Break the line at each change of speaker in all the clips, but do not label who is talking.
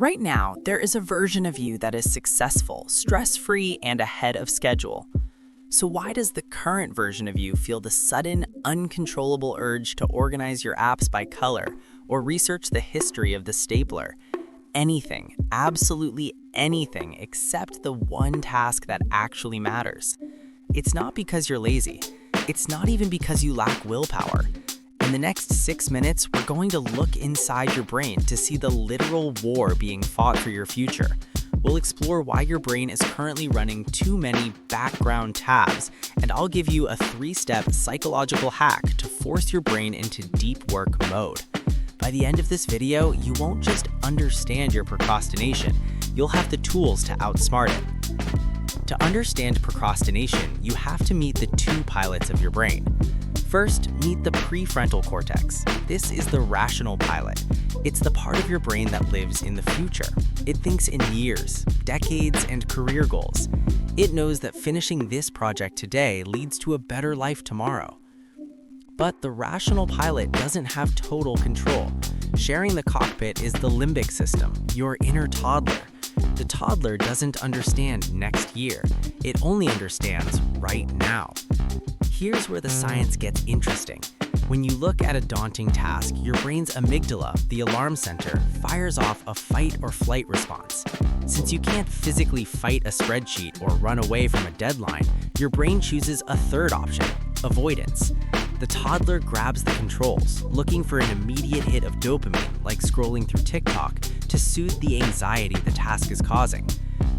Right now, there is a version of you that is successful, stress-free, and ahead of schedule. So why does the current version of you feel the sudden, uncontrollable urge to organize your apps by color or research the history of the stapler? Anything, absolutely anything, except the one task that actually matters. It's not because you're lazy. It's not even because you lack willpower. In the next 6 minutes, we're going to look inside your brain to see the literal war being fought for your future. We'll explore why your brain is currently running too many background tabs, and I'll give you a 3-step psychological hack to force your brain into deep work mode. By the end of this video, you won't just understand your procrastination, you'll have the tools to outsmart it. To understand procrastination, you have to meet the two pilots of your brain. First, meet the prefrontal cortex. This is the rational pilot. It's the part of your brain that lives in the future. It thinks in years, decades, and career goals. It knows that finishing this project today leads to a better life tomorrow. But the rational pilot doesn't have total control. Sharing the cockpit is the limbic system, your inner toddler. The toddler doesn't understand next year. It only understands right now. Here's where the science gets interesting. When you look at a daunting task, your brain's amygdala, the alarm center, fires off a fight or flight response. Since you can't physically fight a spreadsheet or run away from a deadline, your brain chooses a third option, avoidance. The toddler grabs the controls, looking for an immediate hit of dopamine, like scrolling through TikTok, to soothe the anxiety the task is causing.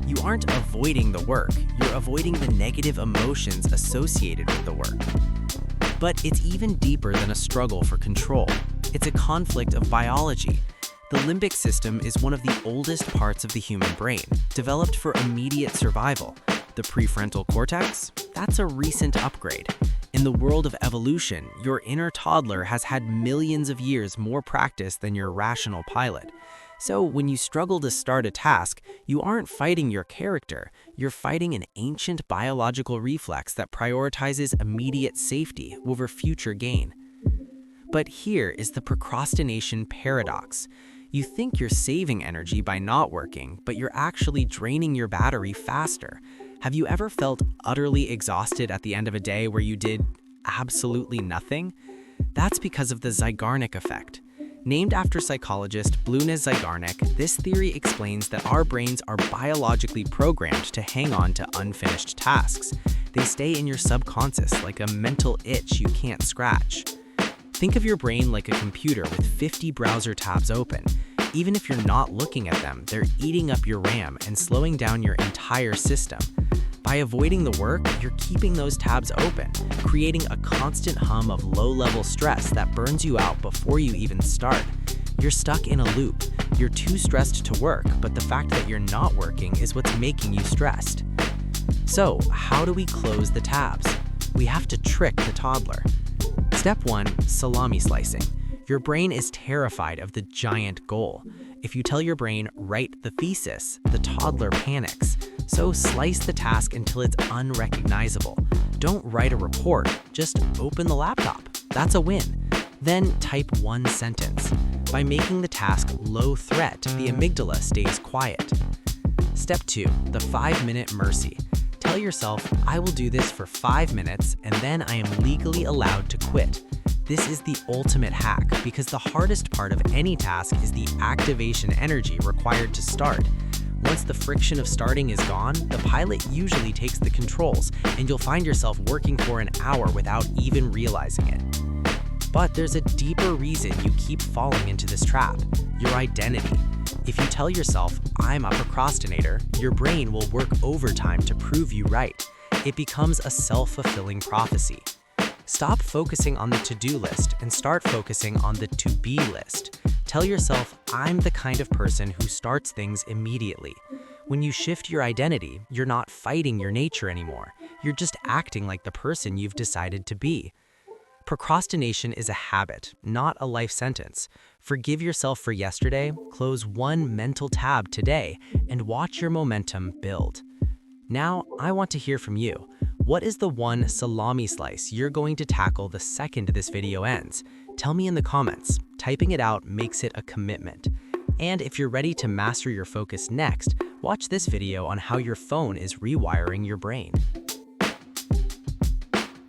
You aren't avoiding the work, you're avoiding the negative emotions associated with the work. But it's even deeper than a struggle for control. It's a conflict of biology. The limbic system is one of the oldest parts of the human brain, developed for immediate survival. The prefrontal cortex? That's a recent upgrade. In the world of evolution, your inner toddler has had millions of years more practice than your rational pilot. So when you struggle to start a task, you aren't fighting your character, you're fighting an ancient biological reflex that prioritizes immediate safety over future gain. But here is the procrastination paradox. You think you're saving energy by not working, but you're actually draining your battery faster. Have you ever felt utterly exhausted at the end of a day where you did absolutely nothing? That's because of the Zeigarnik effect. Named after psychologist Blunez Zeigarnik, this theory explains that our brains are biologically programmed to hang on to unfinished tasks. They stay in your subconscious like a mental itch you can't scratch. Think of your brain like a computer with 50 browser tabs open. Even if you're not looking at them, they're eating up your RAM and slowing down your entire system. By avoiding the work, you're keeping those tabs open, creating a constant hum of low-level stress that burns you out before you even start. You're stuck in a loop. You're too stressed to work, but the fact that you're not working is what's making you stressed. So, how do we close the tabs? We have to trick the toddler. Step 1, salami slicing. Your brain is terrified of the giant goal. If you tell your brain, write the thesis, the toddler panics. So slice the task until it's unrecognizable. Don't write a report, just open the laptop. That's a win. Then type one sentence. By making the task low threat, the amygdala stays quiet. Step 2, the 5-minute mercy. Tell yourself, I will do this for 5 minutes and then I am legally allowed to quit. This is the ultimate hack because the hardest part of any task is the activation energy required to start. Once the friction of starting is gone, the pilot usually takes the controls and you'll find yourself working for an hour without even realizing it. But there's a deeper reason you keep falling into this trap: your identity. If you tell yourself, I'm a procrastinator, your brain will work overtime to prove you right. It becomes a self-fulfilling prophecy. Stop focusing on the to-do list and start focusing on the to-be list. Tell yourself, I'm the kind of person who starts things immediately. When you shift your identity, you're not fighting your nature anymore. You're just acting like the person you've decided to be. Procrastination is a habit, not a life sentence. Forgive yourself for yesterday, close one mental tab today, and watch your momentum build. Now, I want to hear from you. What is the one salami slice you're going to tackle the second this video ends? Tell me in the comments. Typing it out makes it a commitment. And if you're ready to master your focus next, watch this video on how your phone is rewiring your brain.